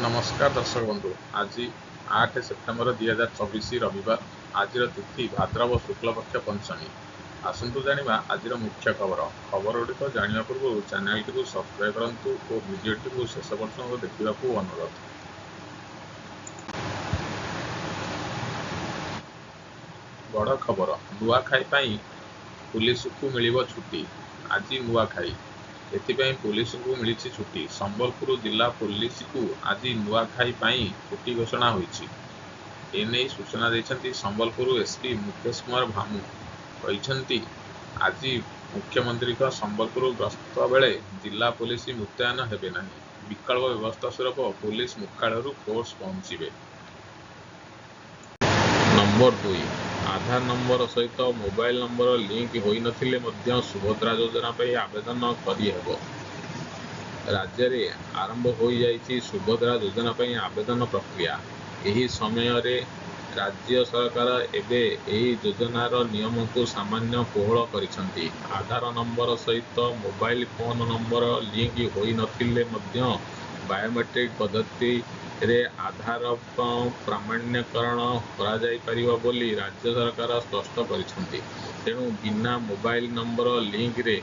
नमस्कार दर्शक बंधु। आज 8 सेप्टेम्बर 2024 रविवार। आज तिथि भाद्रव शुक्ल पक्ष पंचमी। आसतु जानिबा आज मुख्य खबर गुड़िक जाना पूर्व चैनल टी सब्सक्राइब करूँ और भिडियो शेष पर्यटन देखा अनुरोध। बड़ खबर नुआखाई पुलिस को मिल छुट्टी। आज नुआखाई एथिपाई पुलिस को मिली छुट्टी। संबलपुर जिला पुलिस को आज नुआखाई छुट्टी घोषणा होईछि। एने सूचना देछंती संबलपुर एसपी मुकेश कुमार भामू कहिछंती आज मुख्यमंत्री का संबलपुर गस्त बेले जिला पुलिस मुतयन हेबे नहीं। विकल्प व्यवस्था स्वरूप पुलिस मुख्यालय फोर्स पहुंचे। नंबर 2 आधार नंबर सहित मोबाइल नंबर लिंक होई नथिले मध्य सुभद्रा योजना पर आवेदन करिहेबो। राज्य में आरंभ हो जाइछि सुभद्रा योजना पर आवेदन प्रक्रिया। एही समय रे राज्य सरकार एबे एही योजनार नियम को सामान्य कोहल करिसंती। आधार नंबर सहित मोबाइल फोन नंबर लिंक होई नथिले मध्य बायोमेट्रिक पद्धति रे आधार प्रमाणीकरण करा जाई परिबो बोली राज्य सरकार स्पष्ट करिसंती। तेणु बिना मोबाइल नंबर लिंक रे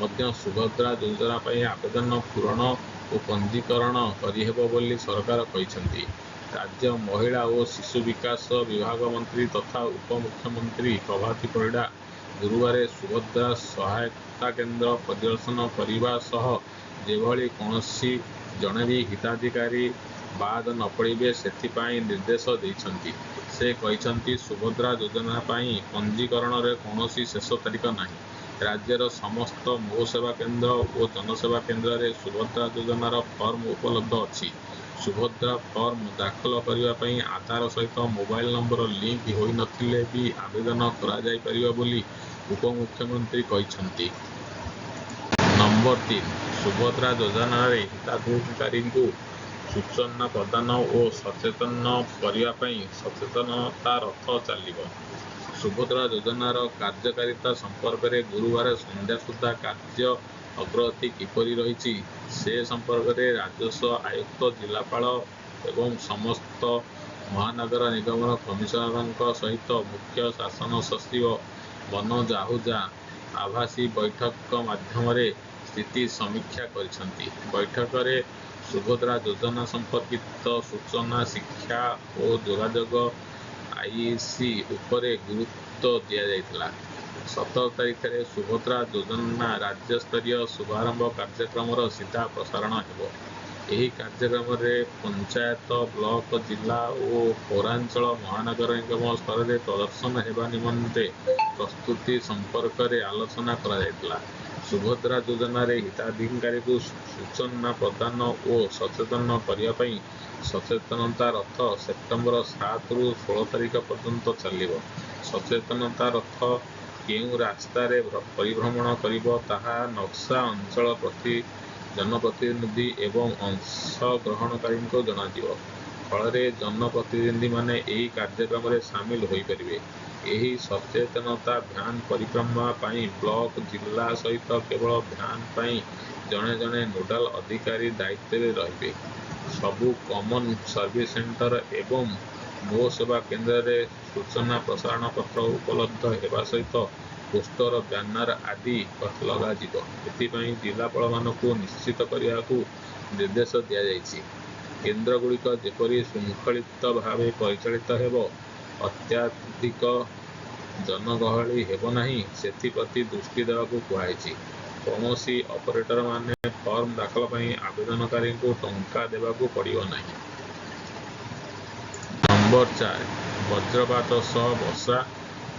मध्य सुभद्रा योजना पर आवेदन पूरण और पंजीकरण करिहेबो बोली सरकार कहिसंती। राज्य महिला और शिशु विकास विभाग मंत्री तथा उपमुख्यमंत्री प्रभाती परिडा गुरुवार सुभद्रा सहायता केन्द्र परिदर्शन करने सह जेभली कौनसी जड़े भी हिताधिकारी बाद न पड़े से निर्देश देइछंती। से कहिसंती सुभद्रा योजना पाई पंजीकरण रे कौनसी शेष तारीख नहीं। राज्यर समस्त मोह सेवा केन्द्र और जनसेवा केन्द्र रे सुभद्रा योजनार फर्म उपलब्ध अछि। सुभद्रा फर्म दाखल करने आधार सहित मोबाइल नंबर लिंक होई नथिले भी आवेदन करा जाई परिबो बोली उपमुख्यमंत्री कहिसंती। नंबर 3 सुभद्रा योजना रे हिताधिकारी को सूचना प्रदान और सचेतन करने सचेतनता रथ चलिबो। सुभद्रा योजनार कार्यकारिता संपर्क में गुरुवार संध्या सुधा कार्य अग्रगति किपरि रही से संपर्क में राजस्व आयुक्त जिलापाल एवं समस्त महानगर निगम कमिशनर सहित मुख्य शासन सचिव मनोज आहूजा आभासी बैठक माध्यम स्थिति समीक्षा करिसंती। बैठक में सुभद्रा योजना संपर्कित सूचना शिक्षा और जोगाजोग आईसी उपरे गुरुत्व दिया जायतिला। 17 तारीख में सुभद्रा योजना राज्य स्तरीय शुभारंभ कार्यक्रम सीधा प्रसारण हेबो। एही कार्यक्रम में पंचायत ब्लॉक जिला और पौरांचल महानगर निगम स्तर में प्रदर्शन हेबा निमंते प्रस्तुति संपर्क में आलोचना करा जायतिला। सुभद्रा योजना रे हिताधिकारी को सूचना प्रदान और सचेतन करने सचेतनता रथ सेप्टेम्बर 7 रु 16 तारीख पर्यंत चलिबो। सचेतनता रथ केउ रास्तार परिभ्रमण करिबो ताहा नक्शा अंचल जनप्रतिनिधि एवं अंशग्रहणकारी को जनाजिबो। फल जनप्रतिनिधि माने एही कार्यक्रम में सामिल होई परिबे। एही सचेतनता भ्यान परिक्रमा पाई ब्लॉक जिला सहित केवल भ्यान पाई जड़े जड़े नोडाल अधिकारी दायित्व में रहिबे। सबु कॉमन सर्विस सेंटर एवं मो सेवा केन्द्र रे सूचना प्रसारण पत्र उपलब्ध हेबा सहित पोस्टर बैनर आदि लगाजिबो। एथिपाई जिलापाल मानकु निश्चित करिया को निर्देश दिया जायछि। केन्द्र गुड़िक जेपरि शृंखलित भावे परिचालित हेबो, अत्याधिक जनगहली हेबो नाही सेथिप्रति दृष्टि देवाकू कुहाइछि। कौनसी ऑपरेटर माने फॉर्म दाखल पई आवेदनकारी को टंका देवाकू पड़िबो नाही। नंबर 4 वज्रपात सह वर्षा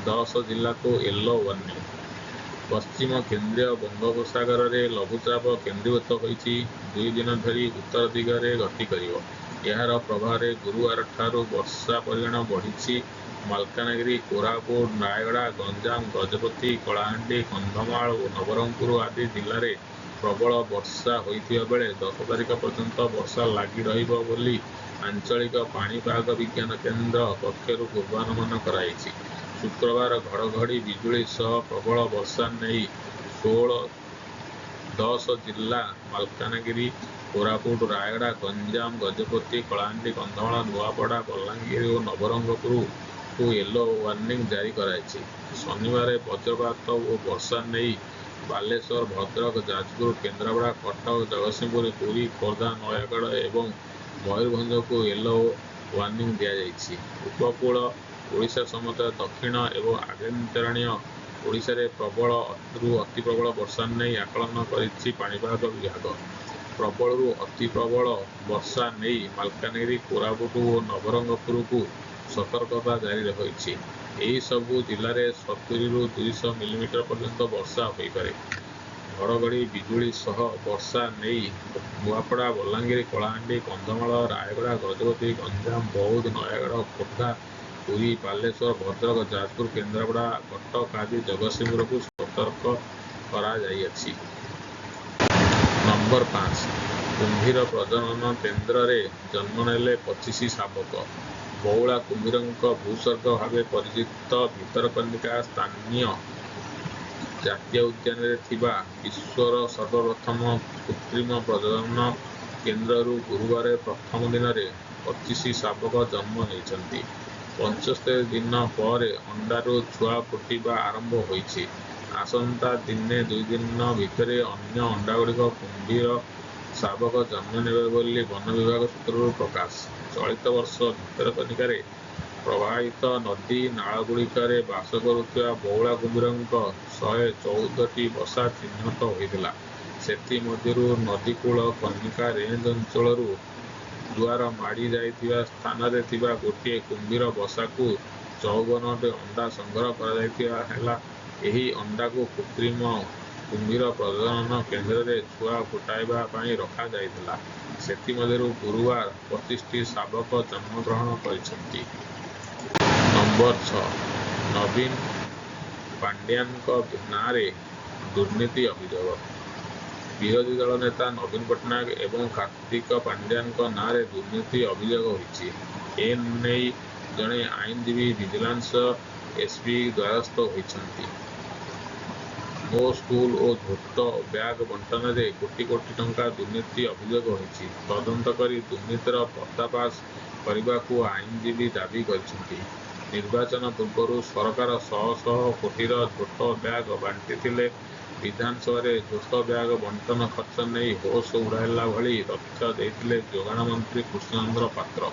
10 जिला को येलो वार्निंग। पश्चिम केंद्रीय बंगोपसागर रे लघुचाप केन्द्रीभूत होईछि 2 दिन धरी उत्तर दिगरे गति करिवो। यार प्रभाव रे गुरुवार ठारू वर्षा परिमाण बढ़िछि। मालकानगिरी कोरापुट रायगड़ा गंजाम गजपति कलाहांडी कंधमाल और नवरंगपुर आदि जिले में प्रबल वर्षा होइथिबा बेले 10 तारीख पर्यंत वर्षा लगी रहिबो बोली आंचलिक पाणीपाग विज्ञान केन्द्र पक्षरु पूर्वानुमान कराइछि। शुक्रवार घड़घड़ी बिजुली सह प्रबल वर्षा नहीं 10 जिला मालकानगिरी କୋରାପୁଟ, ରାୟଗଡ଼ା, ଗଞ୍ଜାମ, ଗଜପତି, କଳାହାଣ୍ଡି, କନ୍ଧମାଳ, ନୂଆପଡ଼ା, ବଲାଙ୍ଗୀର ଓ ନବରଙ୍ଗପୁରକୁ ୟେଲୋ ୱାର୍ଣ୍ଣିଂ ଜାରି କରାଯାଇଛି। ଶନିବାର ବଜ୍ରପାତ ଓ ବର୍ଷା ନେଇ ବାଲେଶ୍ୱର, ଭଦ୍ରକ, ଯାଜପୁର, କେନ୍ଦ୍ରାପଡ଼ା, କଟକ, ଜଗତସିଂହପୁର, ପୁରୀ, ଖୋର୍ଦ୍ଧା, ନୟାଗଡ଼ ଏବଂ ମୟୂରଭଞ୍ଜକୁ ୟେଲୋ ୱାର୍ଣ୍ଣିଂ ଦିଆଯାଇଛି। ଉପକୂଳ ଓଡ଼ିଶା ସମେତ ଦକ୍ଷିଣ ଏବଂ ଆଭ୍ୟନ୍ତରୀଣ ଓଡ଼ିଶାରେ ପ୍ରବଳରୁ ଅତି ପ୍ରବଳ ବର୍ଷା ନେଇ ଆକଳନ କରିଛି ପାଣିପାଗ ବିଭାଗ। ପ୍ରବଳରୁ ଅତି ପ୍ରବଳ ବର୍ଷା ନେଇ ମାଲକାନଗିରି, କୋରାପୁଟ ଓ ନବରଙ୍ଗପୁରକୁ ସତର୍କତା ଜାରି ରହିଛି। ଏହି ସବୁ ଜିଲ୍ଲାରେ 70ରୁ 200 ମିଲିମିଟର ପର୍ଯ୍ୟନ୍ତ ବର୍ଷା ହୋଇପାରେ। ଘଡ଼ଘଡ଼ି ବିଜୁଳି ସହ ବର୍ଷା ନେଇ ନୂଆପଡ଼ା, ବଲାଙ୍ଗୀର, କଳାହାଣ୍ଡି, କନ୍ଧମାଳ, ରାୟଗଡ଼ା, ଗଜପତି, ଗଞ୍ଜାମ, ବୌଦ୍ଧ, ନୟାଗଡ଼, ଖୋର୍ଦ୍ଧା, ପୁରୀ, ବାଲେଶ୍ୱର, ଭଦ୍ରକ, ଯାଜପୁର, କେନ୍ଦ୍ରାପଡ଼ା, କଟକ ଆଦି ଜଗତସିଂହପୁରକୁ ସତର୍କ କରାଯାଇଅଛି। ନମ୍ବର 5. କୁମ୍ଭୀର ପ୍ରଜନନ କେନ୍ଦ୍ରରେ ଜନ୍ମ ନେଲେ 25 ଶାବକ। ବଉଳା କୁମ୍ଭୀରଙ୍କ ଭୂସ୍ୱର୍ଗ ଭାବେ ପରିଚିତ ଭିତରକନିକା ସ୍ଥାନୀୟ ଜାତୀୟ ଉଦ୍ୟାନରେ ଥିବା ବିଶ୍ୱର ସର୍ବପ୍ରଥମ କୃତ୍ରିମ ପ୍ରଜନନ କେନ୍ଦ୍ରରୁ ଗୁରୁବାର ପ୍ରଥମ ଦିନରେ 25 ଶାବକ ଜନ୍ମ ନେଇଛନ୍ତି। 75 ଦିନ ପରେ ଅଣ୍ଡାରୁ ଛୁଆ ଫୁଟିବା ଆରମ୍ଭ ହୋଇଛି। ଆସନ୍ତା ଦିନେ 2 ଦିନ ଭିତରେ ଅନ୍ୟ ଅଣ୍ଡାଗୁଡ଼ିକ କୁମ୍ଭୀର ଶାବକ ଜନ୍ମ ନେବେ ବୋଲି ବନ ବିଭାଗ ସୂତ୍ରରୁ ପ୍ରକାଶ। ଚଳିତ ବର୍ଷ ଭିତରକନିକାରେ ପ୍ରବାହିତ ନଦୀ ନାଳଗୁଡ଼ିକରେ ବାସ କରୁଥିବା ବଉଳା କୁମ୍ଭୀରଙ୍କ 114ଟି ବସା ଚିହ୍ନଟ ହୋଇଥିଲା। ସେଥିମଧ୍ୟରୁ ନଦୀକୂଳ କନିକା ରେଞ୍ଜ ଅଞ୍ଚଳରୁ ଜୁଆର ମାଡ଼ି ଯାଇଥିବା ସ୍ଥାନରେ ଥିବା ଗୋଟିଏ କୁମ୍ଭୀର ବସାକୁ 54ଟି ଅଣ୍ଡା ସଂଗ୍ରହ କରାଯାଇଥିବା ହେଲା। ଏହି ଅଣ୍ଡାକୁ କୃତ୍ରିମ କୁମ୍ଭୀର ପ୍ରଜନନ କେନ୍ଦ୍ରରେ ଛୁଆ ଫୁଟାଇବା ପାଇଁ ରଖାଯାଇଥିଲା। ସେଥିମଧ୍ୟରୁ ଗୁରୁବାର 25ଟି ଶାବକ ଜନ୍ମଗ୍ରହଣ କରିଛନ୍ତି। ନମ୍ବର 6. ନବୀନ ପାଣ୍ଡିଆନଙ୍କ ନାଁରେ ଦୁର୍ନୀତି ଅଭିଯୋଗ। ବିରୋଧୀ ଦଳ ନେତା ନବୀନ ପଟ୍ଟନାୟକ ଏବଂ କାର୍ତ୍ତିକ ପାଣ୍ଡିଆନଙ୍କ ନାଁରେ ଦୁର୍ନୀତି ଅଭିଯୋଗ ହୋଇଛି। ଏନେଇ ଜଣେ ଆଇନଜୀବୀ ଭିଜିଲାନ୍ସ ଏସ୍ପି ଦ୍ୱାରସ୍ଥ ହୋଇଛନ୍ତି। ମୋ ସ୍କୁଲ ଓ ଝୋଟ ବ୍ୟାଗ ବଣ୍ଟନରେ କୋଟି କୋଟି ଟଙ୍କା ଦୁର୍ନୀତି ଅଭିଯୋଗ ହୋଇଛି। ତଦନ୍ତ କରି ଦୁର୍ନୀତିର ପର୍ଦ୍ଦାଫାଶ କରିବାକୁ ଆଇନଜୀବୀ ଦାବି କରିଛନ୍ତି। ନିର୍ବାଚନ ପୂର୍ବରୁ ସରକାର ଶହ ଶହ କୋଟିର ଝୋଟ ବ୍ୟାଗ ବାଣ୍ଟିଥିଲେ। ବିଧାନସଭାରେ ଝୋଟ ବ୍ୟାଗ ବଣ୍ଟନ ଖର୍ଚ୍ଚ ନେଇ ହୋସ ଉଡ଼ାଇଲା ଭଳି ତଥ୍ୟ ଦେଇଥିଲେ ଯୋଗାଣ ମନ୍ତ୍ରୀ କୃଷ୍ଣଚନ୍ଦ୍ର ପାତ୍ର।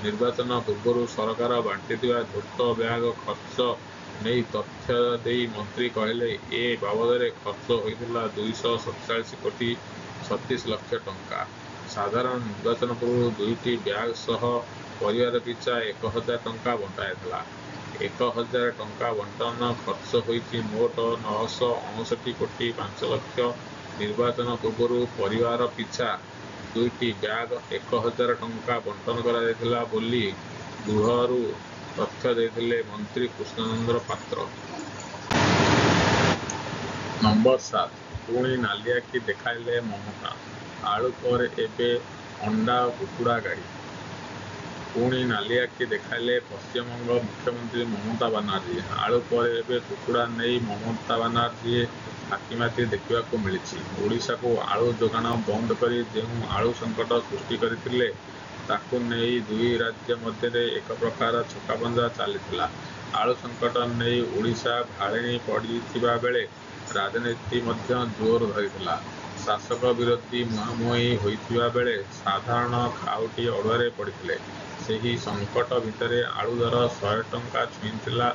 ନିର୍ବାଚନ ପୂର୍ବରୁ ସରକାର ବାଣ୍ଟିଥିବା ଝୋଟ ବ୍ୟାଗ ଖର୍ଚ୍ଚ ନେଇ ତଥ୍ୟ ଦେଇ ମନ୍ତ୍ରୀ କହିଲେ, ଏ ବାବଦରେ ଖର୍ଚ୍ଚ ହୋଇଥିଲା 247 କୋଟି 36 ଲକ୍ଷ ଟଙ୍କା। ସାଧାରଣ ନିର୍ବାଚନ ପୂର୍ବରୁ 2ଟି ବ୍ୟାଗ ସହ ପରିବାର ପିଛା 1000 ଟଙ୍କା ବଣ୍ଟାଯାଇଥିଲା। 1000 ଟଙ୍କା ବଣ୍ଟନ ଖର୍ଚ୍ଚ ହୋଇଛି ମୋଟ 959 କୋଟି 5 ଲକ୍ଷ। ନିର୍ବାଚନ ପୂର୍ବରୁ ପରିବାର ପିଛା 2ଟି ବ୍ୟାଗ 1000 ଟଙ୍କା ବଣ୍ଟନ କରାଯାଇଥିଲା ବୋଲି ଗୃହରୁ ତଥ୍ୟ ଦେଇଥିଲେ ମନ୍ତ୍ରୀ କୃଷ୍ଣଚନ୍ଦ୍ର ପାତ୍ର। ନମ୍ବର 7. ପୁଣି ନାଲି ଆଖି ଦେଖାଇଲେ ମମତା, ଆଳୁ ପରେ ଏବେ ଅଣ୍ଡା ଓ କୁକୁଡ଼ା ଗାଡ଼ି। ପୁଣି ନାଲି ଆଖି ଦେଖାଇଲେ ପଶ୍ଚିମବଙ୍ଗ ମୁଖ୍ୟମନ୍ତ୍ରୀ ମମତା ବାନାର୍ଜୀ। ଆଳୁ ପରେ ଏବେ କୁକୁଡ଼ା ନେଇ ମମତା ବାନାର୍ଜୀ ହାକିମାତି ଦେଖିବାକୁ ମିଳିଛି। ଓଡ଼ିଶାକୁ ଆଳୁ ଯୋଗାଣ ବନ୍ଦ କରି ଯେଉଁ ଆଳୁ ସଙ୍କଟ ସୃଷ୍ଟି କରିଥିଲେ, ତାକୁ ନେଇ ଦୁଇ ରାଜ୍ୟ ମଧ୍ୟରେ ଏକ ପ୍ରକାର ଛକାପଞ୍ଝା ଚାଲିଥିଲା। ଆଳୁ ସଙ୍କଟ ନେଇ ଓଡ଼ିଶା ଭାଳେଣି ପଡ଼ିଥିବା ବେଳେ ରାଜନୀତି ମଧ୍ୟ ଜୋର ଧରିଥିଲା। ଶାସକ ବିରୋଧୀ ମୁହାଁମୁହିଁ ହୋଇଥିବା ବେଳେ ସାଧାରଣ ଖାଉଟି ଅଡ଼ୁଆରେ ପଡ଼ିଥିଲେ। ସେହି ସଙ୍କଟ ଭିତରେ ଆଳୁ ଦର 100 ଟଙ୍କା ଛୁଇଁଥିଲା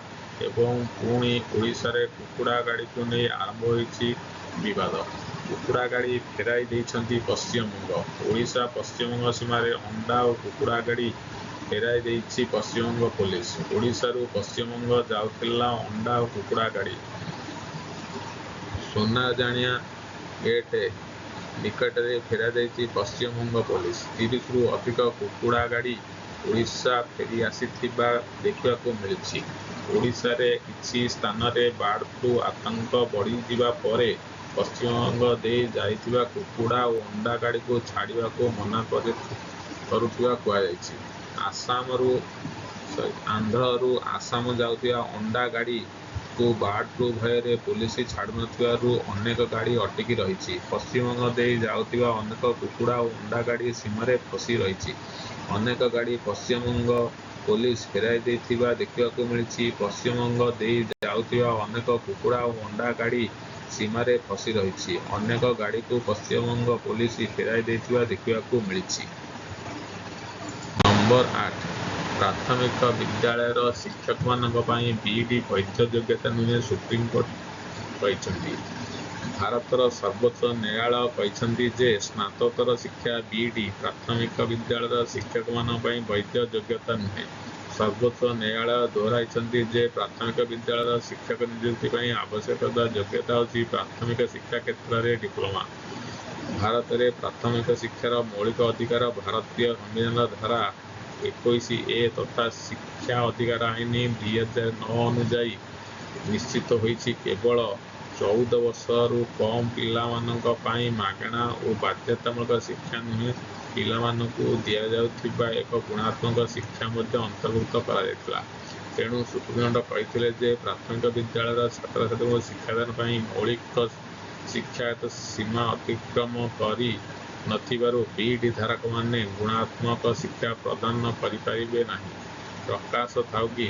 ଏବଂ ପୁଣି ଓଡ଼ିଶାରେ କୁକୁଡ଼ା ଗାଡ଼ିକୁ ନେଇ ଆରମ୍ଭ ହୋଇଛି ବିବାଦ। କୁକୁଡ଼ା ଗାଡ଼ି ଫେରାଇ ଦେଇଛନ୍ତି ପଶ୍ଚିମବଙ୍ଗ। ଓଡ଼ିଶା ପଶ୍ଚିମବଙ୍ଗ ସୀମାରେ ଅଣ୍ଡା ଓ କୁକୁଡ଼ା ଗାଡ଼ି ଫେରାଇ ଦେଇଛି ପଶ୍ଚିମବଙ୍ଗ ପୋଲିସ। ଓଡ଼ିଶାରୁ ପଶ୍ଚିମବଙ୍ଗ ଯାଉଥିଲା ଅଣ୍ଡା ଓ କୁକୁଡ଼ା ଗାଡ଼ି। ସୋନାଜାଣିଆ ଗେଟ୍ ନିକଟରେ ଫେରାଇଦେଇଛି ପଶ୍ଚିମବଙ୍ଗ ପୋଲିସ। 30ରୁ ଅଧିକ କୁକୁଡ଼ା ଗାଡ଼ି ଓଡ଼ିଶା ଫେରି ଆସିଥିବା ଦେଖିବାକୁ ମିଳିଛି। ଓଡ଼ିଶାରେ କିଛି ସ୍ଥାନରେ ବାର୍ଡ ଫ୍ଲୁ ଆତଙ୍କ ବଢ଼ିଯିବା ପରେ ପଶ୍ଚିମବଙ୍ଗ ଦେଇ ଯାଇଥିବା କୁକୁଡ଼ା ଓ ଅଣ୍ଡା ଗାଡ଼ିକୁ ଛାଡ଼ିବାକୁ ମନା କରୁଥିବା କୁହାଯାଇଛି। ଆନ୍ଧ୍ରରୁ ଆସାମ ଯାଉଥିବା ଅଣ୍ଡା ଗାଡ଼ି को बार्ड फ्लू भୟରେ पुलिस ଛାଡ଼ୁନଥିବାରୁ ଅନେକ ଗାଡ଼ି ଅଟକି ରହିଛି। ପଶ୍ଚିମବଙ୍ଗ ଦେଇ ଯାଉଥିବା ଅନେକ କୁକୁଡ଼ା ଓ ଅଣ୍ଡା ଗାଡ଼ି ସୀମାରେ ଫସି ରହିଛି। ଅନେକ ଗାଡ଼ି ପଶ୍ଚିମବଙ୍ଗ ପୋଲିସ ଫେରାଇ ଦେଇଥିବା ଦେଖିବାକୁ ମିଳିଛି। ପଶ୍ଚିମବଙ୍ଗ ଦେଇ ଯାଉଥିବା ଅନେକ କୁକୁଡ଼ା ଓ ଅଣ୍ଡା ଗାଡ଼ି ସୀମାରେ ଫସି ରହିଛି। ଅନେକ ଗାଡ଼ିକୁ ପଶ୍ଚିମବଙ୍ଗ ପୋଲିସ ଫେରାଇ ଦେଇଥିବା ଦେଖିବାକୁ ମିଳିଛି। ନମ୍ବର 8 ପ୍ରାଥମିକ ବିଦ୍ୟାଳୟର ଶିକ୍ଷକମାନଙ୍କ ପାଇଁ ବିଇଡି ବୈଧ ଯୋଗ୍ୟତା ନୁହେଁ ସୁପ୍ରିମକୋର୍ଟ କହିଛନ୍ତି। ଭାରତର ସର୍ବୋଚ୍ଚ ନ୍ୟାୟାଳୟ କହିଛନ୍ତି ଯେ ସ୍ନାତକୋତ୍ତର ଶିକ୍ଷା ବିଇଡି ପ୍ରାଥମିକ ବିଦ୍ୟାଳୟର ଶିକ୍ଷକମାନଙ୍କ ପାଇଁ ବୈଧ ଯୋଗ୍ୟତା ନୁହେଁ। ସର୍ବୋଚ୍ଚ ନ୍ୟାୟାଳୟ ଦୋହରାଇଛନ୍ତି ଯେ ପ୍ରାଥମିକ ବିଦ୍ୟାଳୟର ଶିକ୍ଷକ ନିଯୁକ୍ତି ପାଇଁ ଆବଶ୍ୟକ ଯୋଗ୍ୟତା ହେଉଛି ପ୍ରାଥମିକ ଶିକ୍ଷା କ୍ଷେତ୍ରରେ ଡିପ୍ଲୋମା। ଭାରତରେ ପ୍ରାଥମିକ ଶିକ୍ଷାର ମୌଳିକ ଅଧିକାର ଭାରତୀୟ ସମ୍ବିଧାନର ଧାରା 21A ତଥା ଶିକ୍ଷା ଅଧିକାର ଆଇନ 2009 ଅନୁଯାୟୀ ନିଶ୍ଚିତ ହୋଇଛି। କେବଳ 14 ବର୍ଷରୁ କମ୍ ପିଲାମାନଙ୍କ ପାଇଁ ମାଗଣା ଓ ବାଧ୍ୟତାମୂଳକ ଶିକ୍ଷା ନୁହେଁ, ପିଲାମାନଙ୍କୁ ଦିଆଯାଉଥିବା ଏକ ଗୁଣାତ୍ମକ ଶିକ୍ଷା ମଧ୍ୟ ଅନ୍ତର୍ଭୁକ୍ତ କରାଯାଇଥିଲା। ତେଣୁ ସୁପ୍ରିମକୋର୍ଟ କହିଥିଲେ ଯେ ପ୍ରାଥମିକ ବିଦ୍ୟାଳୟର ଛାତ୍ରଛାତ୍ରୀଙ୍କୁ ଶିକ୍ଷାଦାନ ପାଇଁ ମୌଳିକ ଶିକ୍ଷାଗତ ସୀମା ଅତିକ୍ରମ କରି ନଥିବାରୁ ବିଇଡି ଧାରକମାନେ ଗୁଣାତ୍ମକ ଶିକ୍ଷା ପ୍ରଦାନ କରିପାରିବେ ନାହିଁ। ପ୍ରକାଶ ଥାଉକି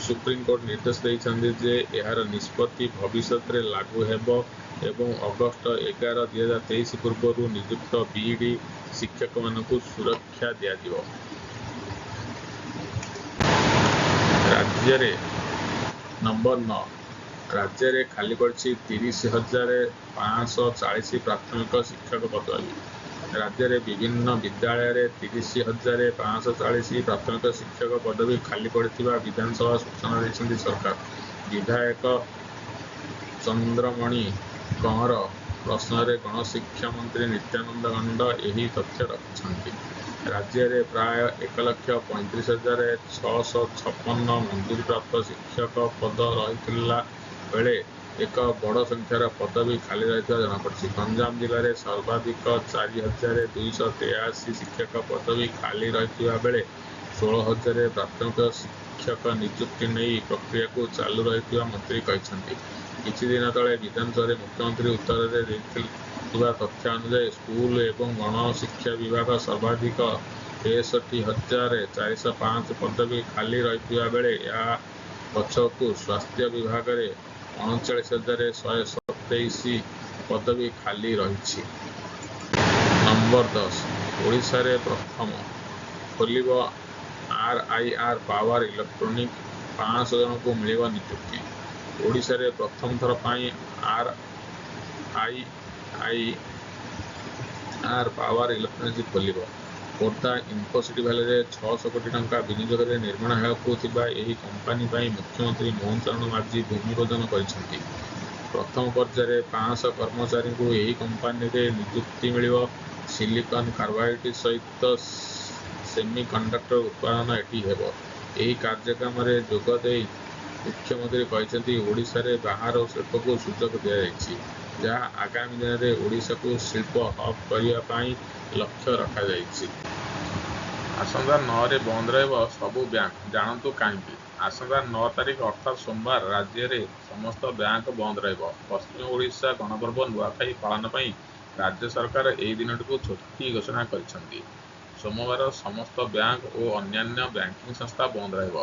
ସୁପ୍ରିମକୋର୍ଟ ନିର୍ଦ୍ଦେଶ ଦେଇଛନ୍ତି ଯେ ଏହାର ନିଷ୍ପତ୍ତି ଭବିଷ୍ୟତରେ ଲାଗୁ ହେବ ଏବଂ ଅଗଷ୍ଟ 11, 2023 ପୂର୍ବରୁ ନିଯୁକ୍ତ ବିଇଡି ଶିକ୍ଷକମାନଙ୍କୁ ସୁରକ୍ଷା ଦିଆଯିବ। ରାଜ୍ୟରେ ନମ୍ବର 9 ରାଜ୍ୟରେ ଖାଲି ପଡ଼ିଛି 30,540 ପ୍ରାଥମିକ ଶିକ୍ଷକ ପଦବୀ। ରାଜ୍ୟରେ ବିଭିନ୍ନ ବିଦ୍ୟାଳୟରେ 30,540 ପ୍ରାଥମିକ ଶିକ୍ଷକ ପଦବୀ ଖାଲି ପଡ଼ିଥିବା ବିଧାନସଭା ସୂଚନା ଦେଇଛନ୍ତି ସରକାର। ବିଧାୟକ ଚନ୍ଦ୍ରମଣି କହଁର ପ୍ରଶ୍ନରେ ଗଣଶିକ୍ଷା ମନ୍ତ୍ରୀ ନିତ୍ୟାନନ୍ଦ ଗଣ୍ଡ ଏହି ତଥ୍ୟ ରଖିଛନ୍ତି। ରାଜ୍ୟରେ ପ୍ରାୟ 1,35,656 ମଞ୍ଜୁରୀପ୍ରାପ୍ତ ଶିକ୍ଷକ ପଦ ରହିଥିଲା ବେଳେ ଏକ ବଡ଼ ସଂଖ୍ୟାର ପଦବୀ ଖାଲି ରହିଥିବା ଜଣାପଡ଼ିଛି। ଗଞ୍ଜାମ ଜିଲ୍ଲାରେ ସର୍ବାଧିକ 4,283 ଶିକ୍ଷକ ପଦବୀ ଖାଲି ରହିଥିବା ବେଳେ 16,000 ପ୍ରାଥମିକ ଶିକ୍ଷକ ନିଯୁକ୍ତି ନେଇ ପ୍ରକ୍ରିୟାକୁ ଚାଲୁ ରହିଥିବା ମନ୍ତ୍ରୀ କହିଛନ୍ତି। କିଛି ଦିନ ତଳେ ବିଧାନସଭାରେ ମୁଖ୍ୟମନ୍ତ୍ରୀ ଉତ୍ତରରେ ଦେଇଥିବା ତଥ୍ୟ ଅନୁଯାୟୀ ସ୍କୁଲ ଏବଂ ଗଣଶିକ୍ଷା ବିଭାଗ ସର୍ବାଧିକ 63,405 ପଦବୀ ଖାଲି ରହିଥିବା ବେଳେ ଏହା ପଛକୁ ସ୍ୱାସ୍ଥ୍ୟ ବିଭାଗରେ 39,127 ପଦବୀ ଖାଲି ରହିଛି। ନମ୍ବର 10 ଓଡ଼ିଶାରେ ପ୍ରଥମ ଖୋଲିବ RIR ପାୱାର ଇଲେକ୍ଟ୍ରୋନିକ୍, 500 ଜଣଙ୍କୁ ମିଳିବ ନିଯୁକ୍ତି। ଓଡ଼ିଶାରେ ପ୍ରଥମ ଥର ପାଇଁ RIR ପାୱାର ଇଲେକ୍ଟ୍ରୋନିକ୍ସ ଖୋଲିବ। ଖୋର୍ଦ୍ଧା ଇନ୍ଫୋସିଟି ଭ୍ୟାଲିରେ 600 କୋଟି ଟଙ୍କା ବିନିଯୋଗରେ ନିର୍ମାଣ ହେବାକୁ ଥିବା ଏହି କମ୍ପାନୀ ପାଇଁ ମୁଖ୍ୟମନ୍ତ୍ରୀ ମୋହନ ଚରଣ ମାଝୀ ଭୂମିପୂଜନ କରିଛନ୍ତି। ପ୍ରଥମ ପର୍ଯ୍ୟାୟରେ 500 କର୍ମଚାରୀଙ୍କୁ ଏହି କମ୍ପାନୀରେ ନିଯୁକ୍ତି ମିଳିବ। ସିଲିକନ୍ କାର୍ବାଇଡ୍ ସହିତ ସେମିକଣ୍ଡକ୍ଟର ଉତ୍ପାଦନ ଏଠି ହେବ। ଏହି କାର୍ଯ୍ୟକ୍ରମରେ ଯୋଗ ଦେଇ ମୁଖ୍ୟମନ୍ତ୍ରୀ କହିଛନ୍ତି ଓଡ଼ିଶାରେ ବାହାର ଶିଳ୍ପକୁ ସୁଯୋଗ ଦିଆଯାଇଛି, ଯାହା ଆଗାମୀ ଦିନରେ ଓଡ଼ିଶାକୁ ଶିଳ୍ପ ହବ୍ କରିବା ପାଇଁ ଲକ୍ଷ୍ୟ ରଖାଯାଇଛି। ଆସନ୍ତା 9ରେ ବନ୍ଦ ରହିବ ସବୁ ବ୍ୟାଙ୍କ, ଜାଣନ୍ତୁ କାହିଁକି? ଆସନ୍ତା 9 ତାରିଖ ଅର୍ଥାତ୍ ସୋମବାର ରାଜ୍ୟରେ ସମସ୍ତ ବ୍ୟାଙ୍କ ବନ୍ଦ ରହିବ। ପଶ୍ଚିମ ଓଡ଼ିଶା ଗଣପର୍ବ ନୂଆଖାଇ ପାଳନ ପାଇଁ ରାଜ୍ୟ ସରକାର ଏହି ଦିନଟିକୁ ଛୁଟି ଘୋଷଣା କରିଛନ୍ତି। ସୋମବାର ସମସ୍ତ ବ୍ୟାଙ୍କ ଓ ଅନ୍ୟାନ୍ୟ ବ୍ୟାଙ୍କିଂ ସଂସ୍ଥା ବନ୍ଦ ରହିବ।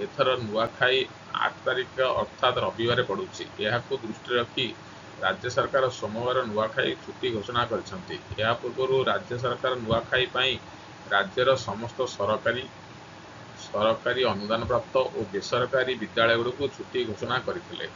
ଏଥର ନୂଆଖାଇ 8 ତାରିଖ ଅର୍ଥାତ୍ ରବିବାର ପଡ଼ୁଛି। ଏହାକୁ ଦୃଷ୍ଟିରେ ରଖି ରାଜ୍ୟ ସରକାର ସୋମବାର ନୂଆଖାଇ ଛୁଟି ଘୋଷଣା କରିଛନ୍ତି। ଏହା ପୂର୍ବରୁ ରାଜ୍ୟ ସରକାର ନୂଆଖାଇ ପାଇଁ ରାଜ୍ୟର ସମସ୍ତ ସରକାରୀ ଅନୁଦାନପ୍ରାପ୍ତ ଓ ବେସରକାରୀ ବିଦ୍ୟାଳୟଗୁଡ଼ିକୁ ଛୁଟି ଘୋଷଣା କରିଥିଲେ।